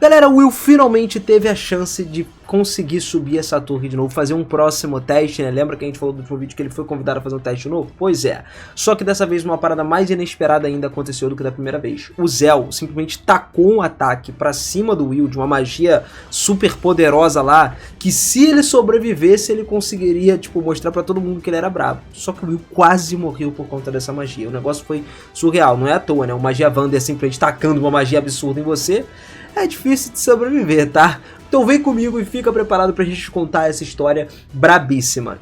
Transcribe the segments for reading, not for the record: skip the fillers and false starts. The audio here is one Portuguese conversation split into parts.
Galera, o Will finalmente teve a chance de conseguir subir essa torre de novo, fazer um próximo teste, né? Lembra que a gente falou do último vídeo que ele foi convidado a fazer um teste novo? Pois é. Só que dessa vez uma parada mais inesperada ainda aconteceu do que da primeira vez. O Zell simplesmente tacou um ataque pra cima do Will, de uma magia super poderosa lá, que se ele sobrevivesse, ele conseguiria, tipo, mostrar pra todo mundo que ele era brabo. Só que o Will quase morreu por conta dessa magia. O negócio foi surreal, não é à toa, né? O Magia Wander simplesmente tacando uma magia absurda em você. É difícil de sobreviver, tá? Então vem comigo e fica preparado pra gente contar essa história brabíssima.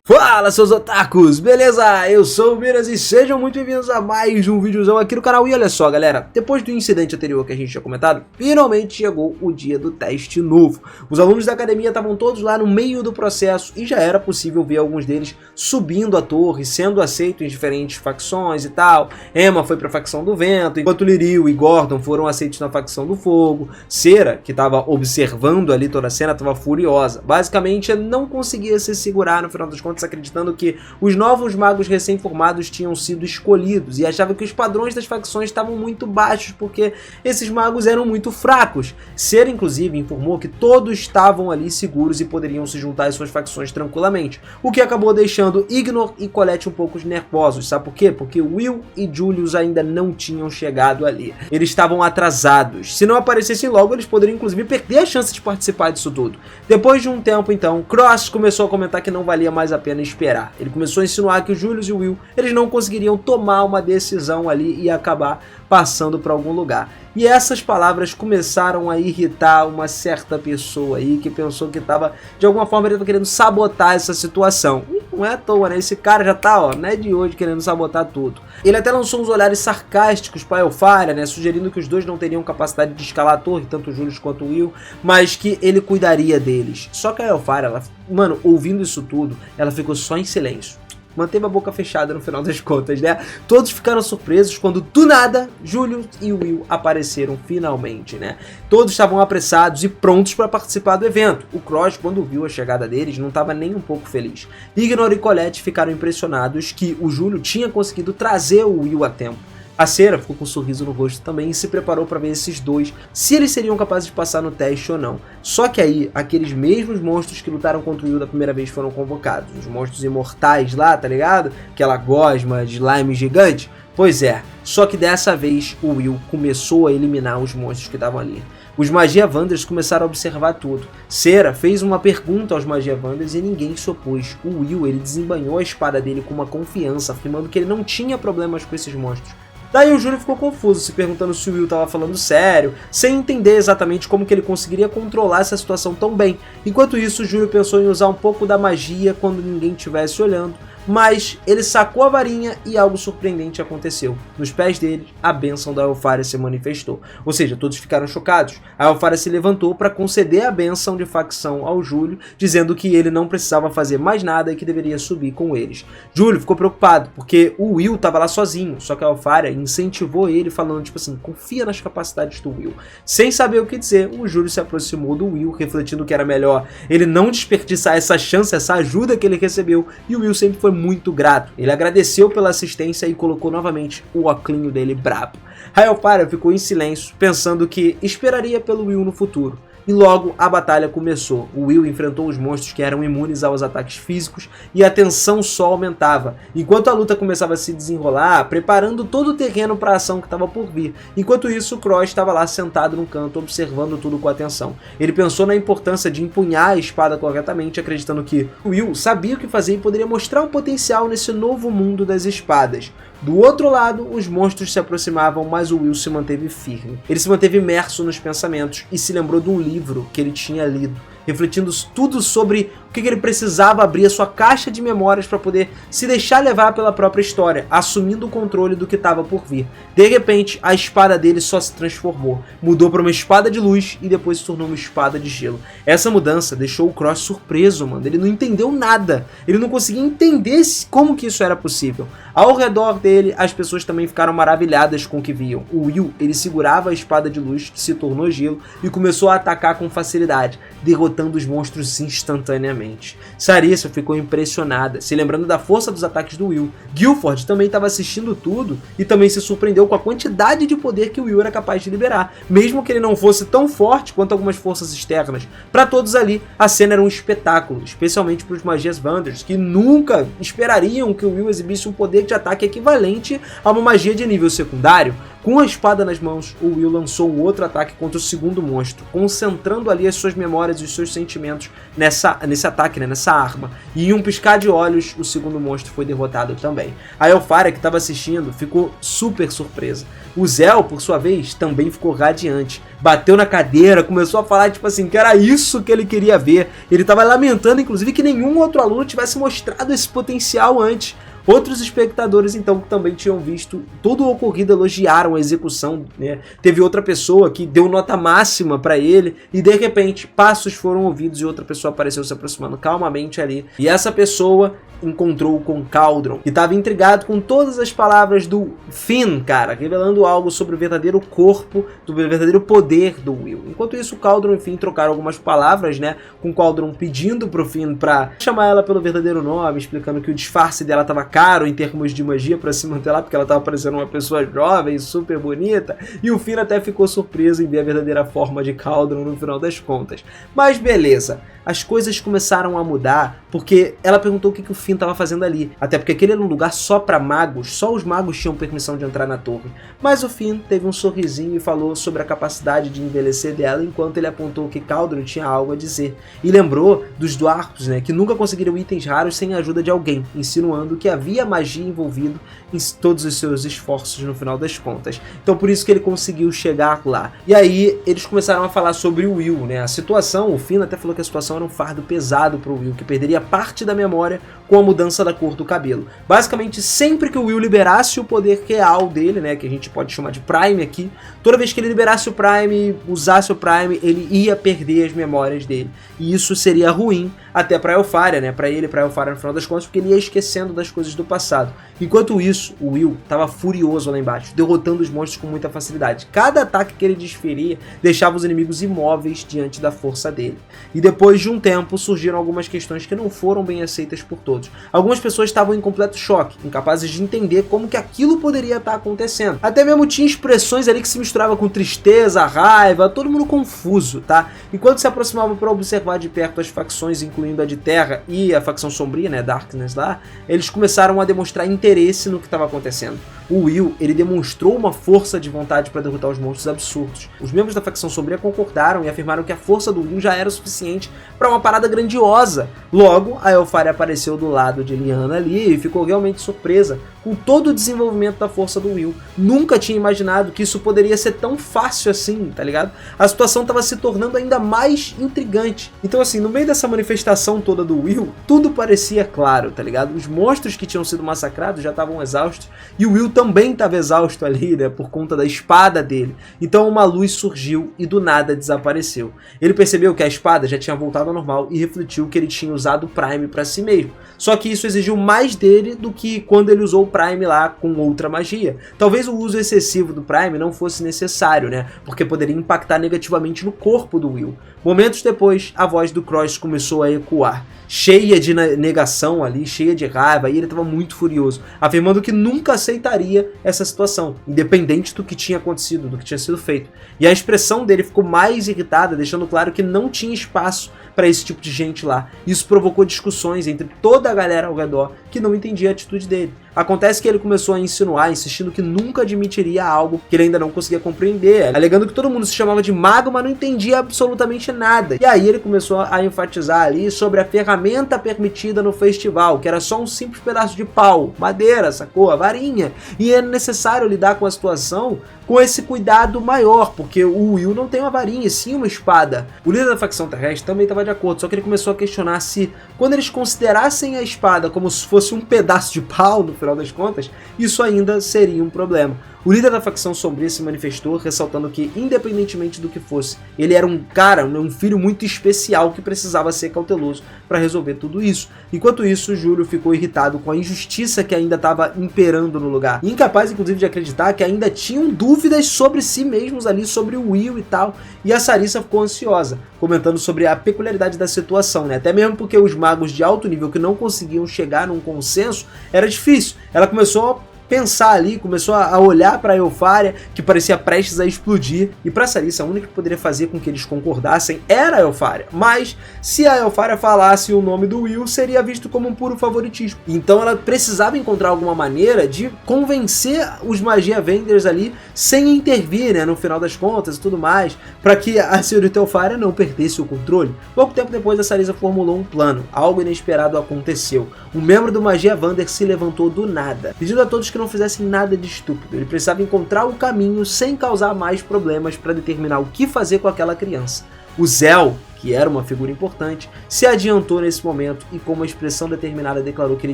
Fala, seus otakus, beleza? Eu sou o Miras e sejam muito bem-vindos a mais um videozão aqui no canal. E olha só, galera, depois do incidente anterior que a gente tinha comentado, finalmente chegou o dia do teste novo. Os alunos da academia estavam todos lá no meio do processo e já era possível ver alguns deles subindo a torre, sendo aceitos em diferentes facções e tal. Emma foi pra facção do vento, enquanto Liril e Gordon foram aceitos na facção do fogo. Cera, que estava observando ali toda a cena, estava furiosa. Basicamente, não conseguia se segurar no final das contas, acreditando que os novos magos recém-formados tinham sido escolhidos e achava que os padrões das facções estavam muito baixos porque esses magos eram muito fracos. Cera, inclusive, informou que todos estavam ali seguros e poderiam se juntar às suas facções tranquilamente, o que acabou deixando Ignor e Colette um pouco nervosos. Sabe por quê? Porque Will e Julius ainda não tinham chegado ali. Eles estavam atrasados. Se não aparecessem logo, eles poderiam inclusive perder a chance de participar disso tudo. Depois de um tempo, então, Cross começou a comentar que não valia mais a pena esperar. Ele começou a insinuar que o Julius e o Will eles não conseguiriam tomar uma decisão ali e acabar passando para algum lugar. E essas palavras começaram a irritar uma certa pessoa aí que pensou que estava, de alguma forma, ele estava querendo sabotar essa situação. E não é à toa, né? Esse cara já tá, ó, não é de hoje querendo sabotar tudo. Ele até lançou uns olhares sarcásticos para Elpharia, né? Sugerindo que os dois não teriam capacidade de escalar a torre, tanto o Julius quanto o Will, mas que ele cuidaria deles. Só que a Elpharia, ela, mano, ouvindo isso tudo, ela ficou só em silêncio. Manteve a boca fechada no final das contas, né? Todos ficaram surpresos quando, do nada, Julius e Will apareceram finalmente, né? Todos estavam apressados e prontos para participar do evento. O Cross, quando viu a chegada deles, não estava nem um pouco feliz. Ignor e Colette ficaram impressionados que o Júlio tinha conseguido trazer o Will a tempo. A Cera ficou com um sorriso no rosto também e se preparou para ver esses dois, se eles seriam capazes de passar no teste ou não. Só que aí, aqueles mesmos monstros que lutaram contra o Will da primeira vez foram convocados. Os monstros imortais lá, tá ligado? Aquela gosma de slime gigante. Pois é, só que dessa vez o Will começou a eliminar os monstros que estavam ali. Os Magia Wanders começaram a observar tudo. Cera fez uma pergunta aos Magia Wanders e ninguém se opôs. O Will, ele desembanhou a espada dele com uma confiança, afirmando que ele não tinha problemas com esses monstros. Daí o Júlio ficou confuso, se perguntando se o Will estava falando sério, sem entender exatamente como que ele conseguiria controlar essa situação tão bem. Enquanto isso, o Júlio pensou em usar um pouco da magia quando ninguém estivesse olhando, mas ele sacou a varinha e algo surpreendente aconteceu. Nos pés dele, a bênção da Elpharia se manifestou. Ou seja, todos ficaram chocados. A Elpharia se levantou para conceder a bênção de facção ao Júlio, dizendo que ele não precisava fazer mais nada e que deveria subir com eles. Júlio ficou preocupado, porque o Will estava lá sozinho, só que a Elpharia incentivou ele, falando tipo assim, confia nas capacidades do Will. Sem saber o que dizer, o Júlio se aproximou do Will, refletindo que era melhor ele não desperdiçar essa chance, essa ajuda que ele recebeu, e o Will sempre foi muito grato. Ele agradeceu pela assistência e colocou novamente o oclinho dele brabo. A Elpharia ficou em silêncio, pensando que esperaria pelo Will no futuro. E logo a batalha começou. O Will enfrentou os monstros que eram imunes aos ataques físicos e a tensão só aumentava. Enquanto a luta começava a se desenrolar, preparando todo o terreno para a ação que estava por vir. Enquanto isso, o Cross estava lá sentado num canto, observando tudo com atenção. Ele pensou na importância de empunhar a espada corretamente, acreditando que o Will sabia o que fazer e poderia mostrar um potencial nesse novo mundo das espadas. Do outro lado, os monstros se aproximavam, mas o Will se manteve firme. Ele se manteve imerso nos pensamentos e se lembrou de um livro que ele tinha lido, refletindo tudo sobre o que ele precisava abrir a sua caixa de memórias para poder se deixar levar pela própria história, assumindo o controle do que estava por vir. De repente, a espada dele só se transformou, mudou para uma espada de luz e depois se tornou uma espada de gelo. Essa mudança deixou o Cross surpreso, mano. Ele não entendeu nada, ele não conseguia entender como que isso era possível. Ao redor dele, as pessoas também ficaram maravilhadas com o que viam. O Will, ele segurava a espada de luz, que se tornou gelo, e começou a atacar com facilidade, derrotando os monstros instantaneamente. obviamente. Sarissa ficou impressionada, se lembrando da força dos ataques do Will. Guilford também estava assistindo tudo e também se surpreendeu com a quantidade de poder que o Will era capaz de liberar, mesmo que ele não fosse tão forte quanto algumas forças externas. Para todos ali, a cena era um espetáculo, especialmente para os magias Vanders, que nunca esperariam que o Will exibisse um poder de ataque equivalente a uma magia de nível secundário. Com a espada nas mãos, o Will lançou um outro ataque contra o segundo monstro, concentrando ali as suas memórias e os seus sentimentos nesse ataque, né, nessa arma. E em um piscar de olhos, o segundo monstro foi derrotado também. A Elfaria, que estava assistindo, ficou super surpresa. O Zell, por sua vez, também ficou radiante. Bateu na cadeira, começou a falar tipo assim, que era isso que ele queria ver. Ele estava lamentando, inclusive, que nenhum outro aluno tivesse mostrado esse potencial antes. Outros espectadores, então, que também tinham visto todo o ocorrido, elogiaram a execução, né? Teve outra pessoa que deu nota máxima para ele e, de repente, passos foram ouvidos e outra pessoa apareceu se aproximando calmamente ali. E essa pessoa encontrou com Cauldron, que estava intrigado com todas as palavras do Finn, cara, revelando algo sobre o verdadeiro corpo, do verdadeiro poder do Will. Enquanto isso, Cauldron e Finn trocaram algumas palavras, né, com Cauldron pedindo pro Finn pra chamar ela pelo verdadeiro nome, explicando que o disfarce dela estava caro em termos de magia para se manter lá, porque ela estava parecendo uma pessoa jovem, super bonita, e o Finn até ficou surpreso em ver a verdadeira forma de Cauldron no final das contas. Mas beleza, as coisas começaram a mudar, porque ela perguntou o que o Finn estava fazendo ali, até porque aquele era um lugar só para magos, só os magos tinham permissão de entrar na torre. Mas o Finn teve um sorrisinho e falou sobre a capacidade de envelhecer dela, enquanto ele apontou que Cauldron tinha algo a dizer, e lembrou dos Dwarfs, né, que nunca conseguiram itens raros sem a ajuda de alguém, insinuando que havia magia envolvida em todos os seus esforços no final das contas. Então por isso que ele conseguiu chegar lá. E aí eles começaram a falar sobre o Will, né, a situação, o Finn até falou que a situação era um fardo pesado para o Will, que perderia parte da memória com a mudança da cor do cabelo. Basicamente, sempre que o Will liberasse o poder real dele, né, que a gente pode chamar de Prime aqui, toda vez que ele liberasse o Prime, usasse o Prime, ele ia perder as memórias dele. E isso seria ruim até para Elfaria, né, para ele e para Elfaria no final das contas, porque ele ia esquecendo das coisas do passado. Enquanto isso, o Will estava furioso lá embaixo, derrotando os monstros com muita facilidade. Cada ataque que ele desferia deixava os inimigos imóveis diante da força dele. E depois de um tempo, surgiram algumas questões que não foram bem aceitas por todos. Algumas pessoas estavam em completo choque, incapazes de entender como que aquilo poderia estar acontecendo. Até mesmo tinha expressões ali que se misturavam com tristeza, raiva, todo mundo confuso, tá? Enquanto se aproximavam para observar de perto as facções, incluindo a de Terra e a facção sombria, né, Darkness lá, eles começaram a demonstrar interesse no que estava acontecendo. O Will, ele demonstrou uma força de vontade para derrotar os monstros absurdos. Os membros da facção sombria concordaram e afirmaram que a força do Will já era o suficiente para uma parada grandiosa. Logo, a Elfaria apareceu do lado de Lyanna ali e ficou realmente surpresa com todo o desenvolvimento da força do Will. Nunca tinha imaginado que isso poderia ser tão fácil assim, tá ligado? A situação estava se tornando ainda mais intrigante. Então assim, no meio dessa manifestação toda do Will, tudo parecia claro, tá ligado? Os monstros que tinham sido massacrados já estavam exaustos e o Will também estava exausto ali, né, por conta da espada dele. Então uma luz surgiu e do nada desapareceu. Ele percebeu que a espada já tinha voltado ao normal e refletiu que ele tinha usado o Prime para si mesmo. Só que isso exigiu mais dele do que quando ele usou o Prime lá com outra magia. Talvez o uso excessivo do Prime não fosse necessário, né, porque poderia impactar negativamente no corpo do Will. Momentos depois, a voz do Cross começou a ecoar, cheia de negação ali, cheia de raiva, e ele estava muito furioso, afirmando que nunca aceitaria essa situação, independente do que tinha acontecido, do que tinha sido feito. E a expressão dele ficou mais irritada, deixando claro que não tinha espaço para esse tipo de gente lá. Isso provocou discussões entre toda a galera ao redor que não entendia a atitude dele. Acontece que ele começou a insinuar, insistindo que nunca admitiria algo que ele ainda não conseguia compreender, alegando que todo mundo se chamava de mago, mas não entendia absolutamente nada. E aí ele começou a enfatizar ali sobre a ferramenta permitida no festival, que era só um simples pedaço de pau, madeira, sacou? A varinha. E é necessário lidar com a situação com esse cuidado maior, porque o Will não tem uma varinha, sim uma espada. O líder da facção terrestre também estava de acordo, só que ele começou a questionar se, quando eles considerassem a espada como se fosse um pedaço de pau no final das contas, isso ainda seria um problema. O líder da facção sombria se manifestou, ressaltando que, independentemente do que fosse, ele era um cara, um filho muito especial que precisava ser cauteloso para resolver tudo isso. Enquanto isso, Júlio ficou irritado com a injustiça que ainda estava imperando no lugar, e incapaz inclusive de acreditar que ainda tinham dúvidas sobre si mesmos ali, sobre o Will e tal, e a Sarissa ficou ansiosa, comentando sobre a peculiaridade da situação, né? Até mesmo porque os magos de alto nível que não conseguiam chegar num consenso, era difícil. Ela começou a pensar ali, começou a olhar para a Elfária, que parecia prestes a explodir, e para Sarissa a única que poderia fazer com que eles concordassem era a Elfária, mas se a Elfária falasse o nome do Will, seria visto como um puro favoritismo. Então ela precisava encontrar alguma maneira de convencer os Magia Vendors ali, sem intervir, né, no final das contas e tudo mais, para que a senhorita Elfária não perdesse o controle. Pouco tempo depois, a Sarissa formulou um plano. Algo inesperado aconteceu. Um membro do Magia Vander se levantou do nada, pedindo a todos que não fizessem nada de estúpido. Ele precisava encontrar o caminho sem causar mais problemas para determinar o que fazer com aquela criança. O Zell, que era uma figura importante, se adiantou nesse momento e com uma expressão determinada declarou que ele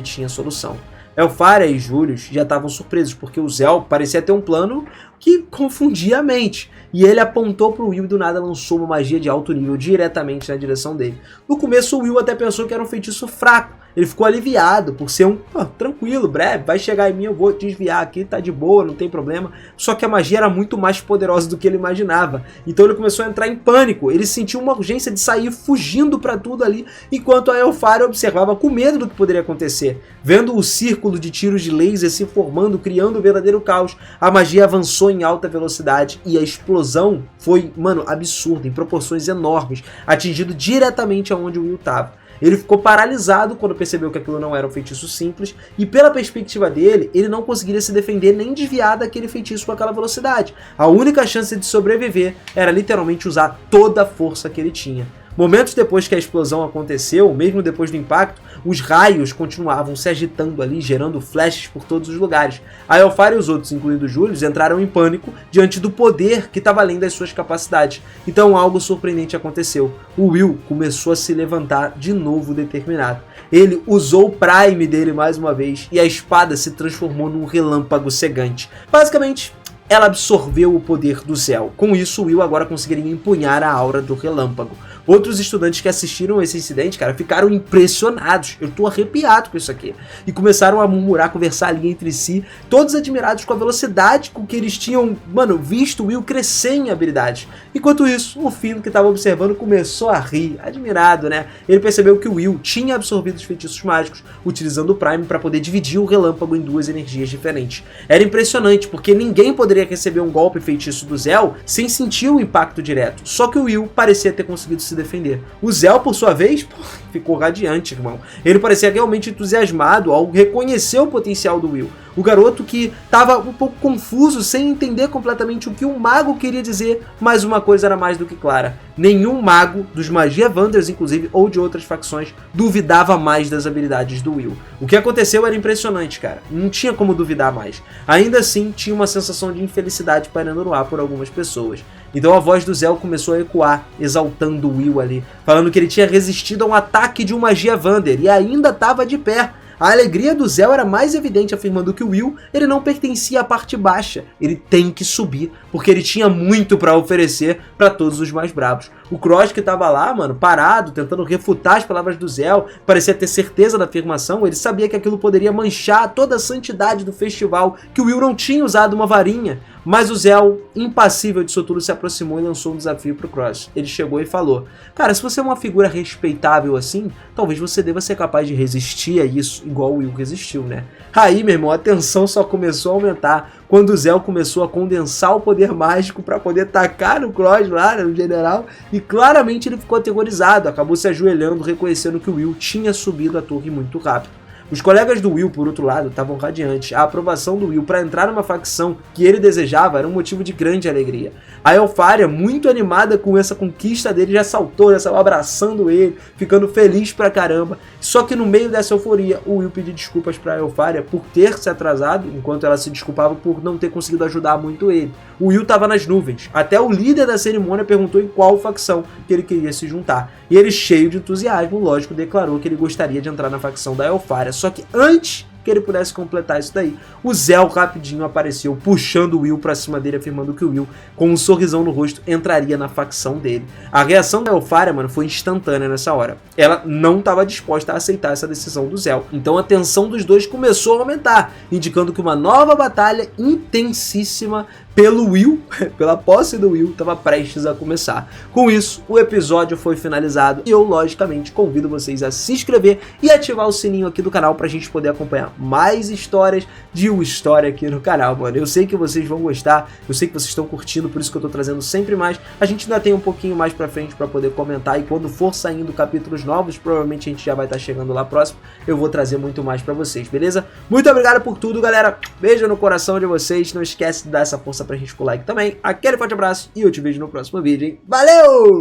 tinha solução. Elfária e Julius já estavam surpresos, porque o Zell parecia ter um plano que confundia a mente, e ele apontou para o Will e do nada lançou uma magia de alto nível diretamente na direção dele. No começo o Will até pensou que era um feitiço fraco, ele ficou aliviado por ser tranquilo, breve, vai chegar em mim, eu vou desviar aqui, tá de boa, não tem problema. Só que a magia era muito mais poderosa do que ele imaginava, então ele começou a entrar em pânico, ele sentiu uma urgência de sair fugindo para tudo ali, enquanto a Elfária observava com medo do que poderia acontecer. Vendo o círculo de tiros de laser se formando, criando um verdadeiro caos, a magia avançou em alta velocidade e a explosão foi, absurda, em proporções enormes, atingindo diretamente aonde o Will estava. Ele ficou paralisado quando percebeu que aquilo não era um feitiço simples, e pela perspectiva dele, ele não conseguiria se defender nem desviar daquele feitiço com aquela velocidade. A única chance de sobreviver era literalmente usar toda a força que ele tinha. Momentos depois que a explosão aconteceu, mesmo depois do impacto, os raios continuavam se agitando ali, gerando flashes por todos os lugares. A Elfária e os outros, incluindo Julius, entraram em pânico diante do poder que estava além das suas capacidades. Então algo surpreendente aconteceu. O Will começou a se levantar de novo determinado. Ele usou o Prime dele mais uma vez e a espada se transformou num relâmpago cegante. Basicamente, ela absorveu o poder do Zell. Com isso, o Will agora conseguiria empunhar a aura do relâmpago. Outros estudantes que assistiram esse incidente, cara, ficaram impressionados. Eu tô arrepiado com isso aqui. E começaram a murmurar, conversar ali entre si, todos admirados com a velocidade com que eles tinham, visto o Will crescer em habilidade. Enquanto isso, o Finn, que estava observando, começou a rir, admirado, né? Ele percebeu que o Will tinha absorvido os feitiços mágicos, utilizando o Prime para poder dividir o relâmpago em duas energias diferentes. Era impressionante, porque ninguém poderia receber um golpe feitiço do Zell sem sentir o impacto direto. Só que o Will parecia ter conseguido se defender. O Zell, por sua vez, ficou radiante, irmão. Ele parecia realmente entusiasmado ao reconhecer o potencial do Will. O garoto que estava um pouco confuso, sem entender completamente o que o mago queria dizer, mas uma coisa era mais do que clara. Nenhum mago, dos Magia Vanders inclusive, ou de outras facções, duvidava mais das habilidades do Will. O que aconteceu era impressionante, cara. Não tinha como duvidar mais. Ainda assim, tinha uma sensação de infelicidade pairando no ar por algumas pessoas. Então a voz do Zell começou a ecoar, exaltando o Will ali, falando que ele tinha resistido a um ataque de um Magia Vander e ainda estava de pé. A alegria do Zell era mais evidente, afirmando que o Will, ele não pertencia à parte baixa, ele tem que subir, porque ele tinha muito para oferecer para todos os mais bravos. O Cross, que estava lá, parado, tentando refutar as palavras do Zell, parecia ter certeza da afirmação, ele sabia que aquilo poderia manchar toda a santidade do festival, que o Will não tinha usado uma varinha. Mas o Zell, impassível disso tudo, se aproximou e lançou um desafio pro Cross. Ele chegou e falou: cara, se você é uma figura respeitável assim, talvez você deva ser capaz de resistir a isso, igual o Will resistiu, né? Aí, meu irmão, a tensão só começou a aumentar quando o Zell começou a condensar o poder mágico para poder tacar no Cross lá, no general, e claramente ele ficou aterrorizado, acabou se ajoelhando, reconhecendo que o Will tinha subido a torre muito rápido. Os colegas do Will, por outro lado, estavam radiantes. A aprovação do Will para entrar numa facção que ele desejava era um motivo de grande alegria. A Elfária, muito animada com essa conquista dele, já saltou, já saiu abraçando ele, ficando feliz pra caramba. Só que no meio dessa euforia, o Will pediu desculpas pra Elfária por ter se atrasado, enquanto ela se desculpava por não ter conseguido ajudar muito ele. O Will estava nas nuvens. Até o líder da cerimônia perguntou em qual facção que ele queria se juntar. E ele, cheio de entusiasmo, lógico, declarou que ele gostaria de entrar na facção da Elfária. Só que antes que ele pudesse completar isso daí. O Zell rapidinho apareceu, puxando o Will pra cima dele, afirmando que o Will, com um sorrisão no rosto, entraria na facção dele. A reação da Elfaria, mano, foi instantânea nessa hora. Ela não estava disposta a aceitar essa decisão do Zell. Então a tensão dos dois começou a aumentar, indicando que uma nova batalha intensíssima pelo Will, pela posse do Will, estava prestes a começar. Com isso, o episódio foi finalizado e eu, logicamente, convido vocês a se inscrever e ativar o sininho aqui do canal pra gente poder acompanhar mais histórias de Will Story aqui no canal, mano. Eu sei que vocês vão gostar, eu sei que vocês estão curtindo, por isso que eu tô trazendo sempre mais. A gente ainda tem um pouquinho mais pra frente pra poder comentar e quando for saindo capítulos novos, provavelmente a gente já vai estar chegando lá próximo, eu vou trazer muito mais pra vocês, beleza? Muito obrigado por tudo, galera. Beijo no coração de vocês, não esquece de dar essa força pra gente com o like também. Aquele forte abraço e eu te vejo no próximo vídeo, hein? Valeu!